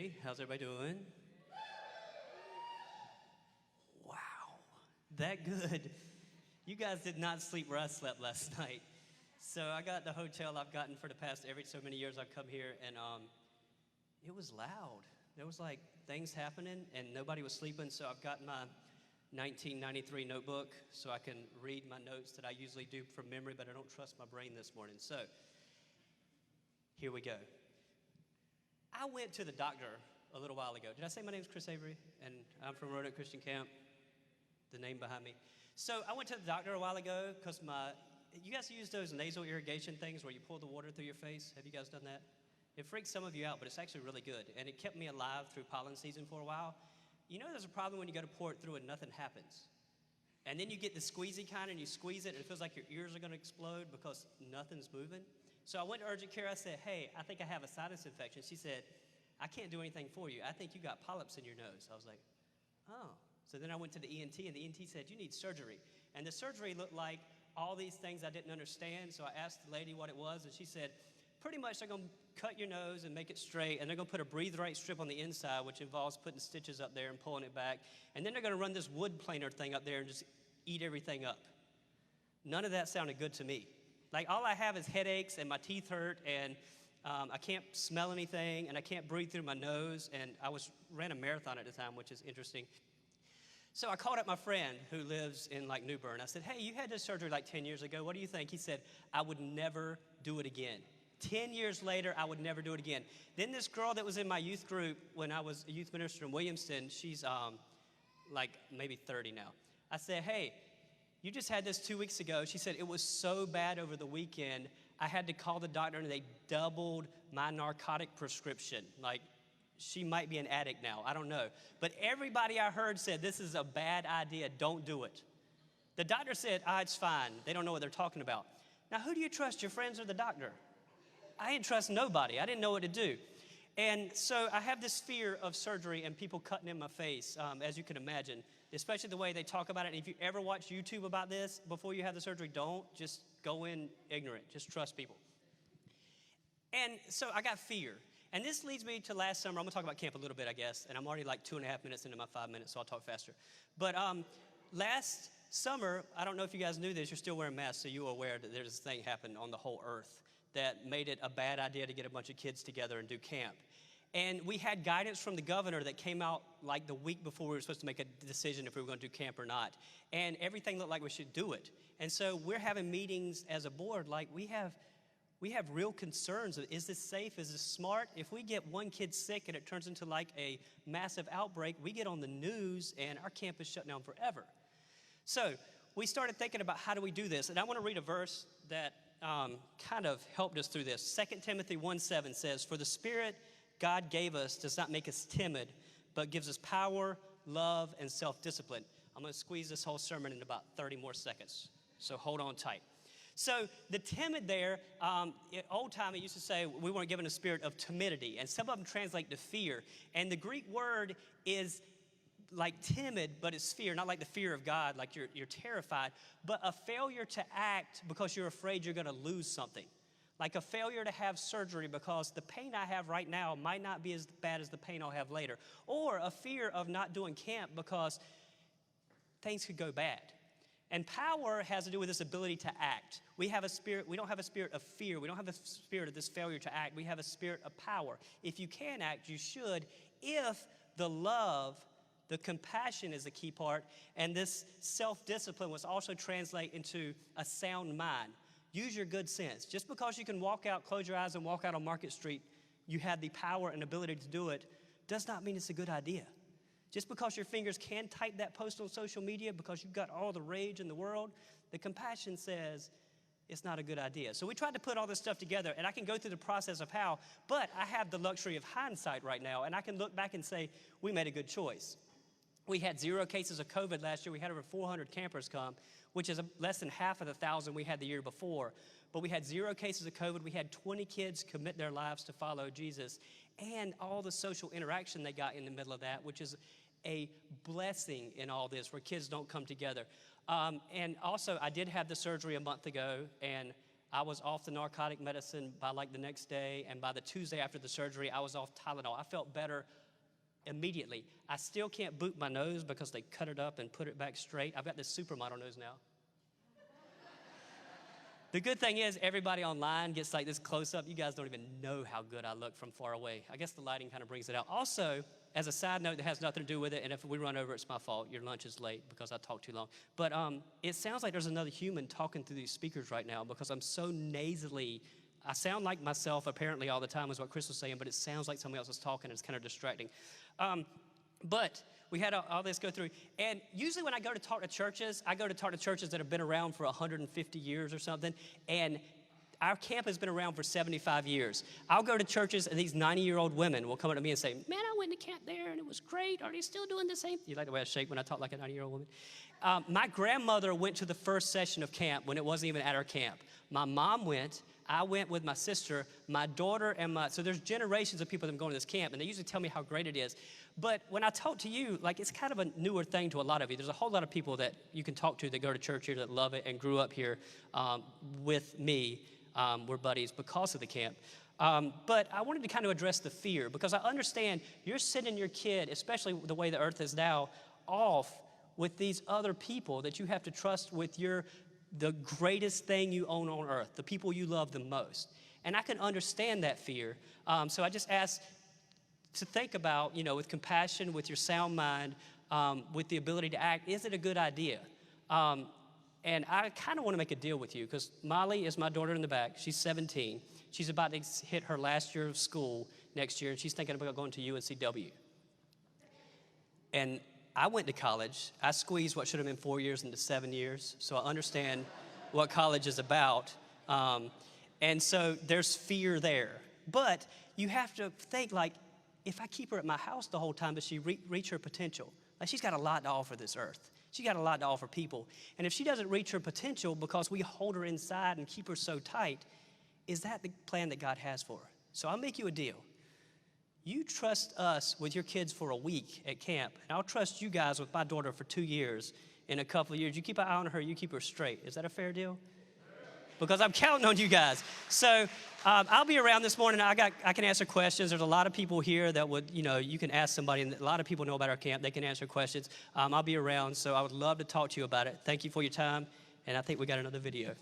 Avery. How's everybody doing? Wow, that good. You guys did not sleep where I slept last night. So I got the hotel I've gotten for the past every so many years I've come here, and it was loud. There was like things happening, and nobody was sleeping, so I've got my 1993 notebook so I can read my notes that I usually do from memory, but I don't trust my brain this morning. So here we go. I went to the doctor a little while ago. Did I say my name's Chris Avery? And I'm from Roanoke Christian Camp, the name behind me. So I went to the doctor a while ago because you guys use those nasal irrigation things where you pull the water through your face? Have you guys done that? It freaks some of you out, but it's actually really good. And it kept me alive through pollen season for a while. You know there's a problem when you go to pour it through and nothing happens. And then you get the squeezy kind and you squeeze it and it feels like your ears are going to explode because nothing's moving. So I went to urgent care. I said, hey, I think I have a sinus infection. She said, I can't do anything for you. I think you got polyps in your nose. I was like, oh. So then I went to the ENT, and the ENT said, you need surgery. And the surgery looked like all these things I didn't understand. So I asked the lady what it was, and she said, pretty much they're going to cut your nose and make it straight, and they're going to put a breathe right strip on the inside, which involves putting stitches up there and pulling it back. And then they're going to run this wood planer thing up there and just eat everything up. None of that sounded good to me. Like, all I have is headaches, and my teeth hurt, and I can't smell anything, and I can't breathe through my nose, and I ran a marathon at the time, which is interesting. So I called up my friend who lives in like New Bern. I said, hey, you had this surgery like 10 years ago. What do you think? He said, I would never do it again. 10 years later, I would never do it again. Then this girl that was in my youth group when I was a youth minister in Wilmington, she's like maybe 30 now. I said, hey, you just had this 2 weeks ago. She said, it was so bad over the weekend, I had to call the doctor and they doubled my narcotic prescription. Like, she might be an addict now, I don't know. But everybody I heard said, this is a bad idea, don't do it. The doctor said, it's fine. They don't know what they're talking about. Now, who do you trust, your friends or the doctor? I didn't trust nobody. I didn't know what to do. And so I have this fear of surgery and people cutting in my face, as you can imagine, especially the way they talk about it. And if you ever watch YouTube about this before you have the surgery, don't just go in ignorant. Just trust people. And so I got fear. And this leads me to last summer. I'm going to talk about camp a little bit, I guess. And I'm already like 2.5 minutes into my 5 minutes, so I'll talk faster. But last summer, I don't know if you guys knew this. You're still wearing masks, so you were aware that there's this thing happened on the whole earth that made it a bad idea to get a bunch of kids together and do camp. And we had guidance from the governor that came out like the week before we were supposed to make a decision if we were going to do camp or not. And everything looked like we should do it. And so we're having meetings as a board like we have real concerns. Is this safe? Is this smart? If we get one kid sick and it turns into like a massive outbreak, we get on the news and our camp is shut down forever. So we started thinking about how do we do this. And I want to read a verse that kind of helped us through this. 2 Timothy 1:7 says, for the Spirit God gave us does not make us timid, but gives us power, love, and self-discipline. I'm going to squeeze this whole sermon in about 30 more seconds. So hold on tight. So the timid there, old time it used to say we weren't given a spirit of timidity, and some of them translate to fear. And the Greek word is like timid, but it's fear, not like the fear of God, like you're terrified, but a failure to act because you're afraid you're going to lose something. Like a failure to have surgery because the pain I have right now might not be as bad as the pain I'll have later. Or a fear of not doing camp because things could go bad. And power has to do with this ability to act. We have a spirit, we don't have a spirit of fear. We don't have a spirit of this failure to act. We have a spirit of power. If you can act, you should, if the love, the compassion is a key part, and this self-discipline was also translate into a sound mind. Use your good sense. Just because you can walk out, close your eyes and walk out on Market Street, you have the power and ability to do it, does not mean it's a good idea. Just because your fingers can type that post on social media because you've got all the rage in the world, the compassion says it's not a good idea. So we tried to put all this stuff together, and I can go through the process of how, but I have the luxury of hindsight right now, and I can look back and say, we made a good choice. We had 0 cases of COVID last year. We had over 400 campers come, which is less than half of the 1,000 we had the year before. But we had 0 cases of COVID. We had 20 kids commit their lives to follow Jesus, and all the social interaction they got in the middle of that, which is a blessing in all this, where kids don't come together. And also, I did have the surgery a month ago, and I was off the narcotic medicine by like the next day, and by the Tuesday after the surgery, I was off Tylenol. I felt better immediately. I still can't boot my nose because they cut it up and put it back straight. I've got this supermodel nose now. The good thing is everybody online gets like this close up. You guys don't even know how good I look from far away. I guess the lighting kind of brings it out. Also, as a side note that has nothing to do with it, and if we run over, it's my fault. Your lunch is late because I talked too long. But it sounds like there's another human talking through these speakers right now because I'm so nasally. I sound like myself apparently all the time is what Chris was saying, but it sounds like somebody else is talking and it's kind of distracting. But we had all this go through. And usually when I go to talk to churches, I go to talk to churches that have been around for 150 years or something. And our camp has been around for 75 years. I'll go to churches and these 90-year-old women will come up to me and say, man, I went to camp there and it was great. Are they still doing the same? You like the way I shake when I talk like a 90-year-old woman? My grandmother went to the first session of camp when it wasn't even at our camp. My mom went. I went with my sister, my daughter, and so there's generations of people that have gone to this camp, and they usually tell me how great it is. But when I talk to you, like it's kind of a newer thing to a lot of you. There's a whole lot of people that you can talk to that go to church here that love it and grew up here with me. We're buddies because of the camp. But I wanted to kind of address the fear because I understand you're sending your kid, especially the way the earth is now, off with these other people that you have to trust with the greatest thing you own on earth, the people you love the most. And I can understand that fear. So I just ask to think about, with compassion, with your sound mind, with the ability to act, is it a good idea? And I kind of want to make a deal with you because Molly is my daughter in the back. She's 17. She's about to hit her last year of school next year, and she's thinking about going to UNCW. And I went to college. I squeezed what should have been 4 years into 7 years, so I understand what college is about. And so there's fear there. But you have to think, like, if I keep her at my house the whole time, does she reach her potential? Like, she's got a lot to offer this earth. She's got a lot to offer people. And if she doesn't reach her potential because we hold her inside and keep her so tight, is that the plan that God has for her? So I'll make you a deal. You trust us with your kids for a week at camp, and I'll trust you guys with my daughter for 2 years. In a couple of years, you keep an eye on her, you keep her straight. Is that a fair deal? Because I'm counting on you guys. So I'll be around this morning. I can answer questions. There's a lot of people here that would, you can ask somebody, and a lot of people know about our camp. They can answer questions. I'll be around, so I would love to talk to you about it. Thank you for your time, and I think we got another video.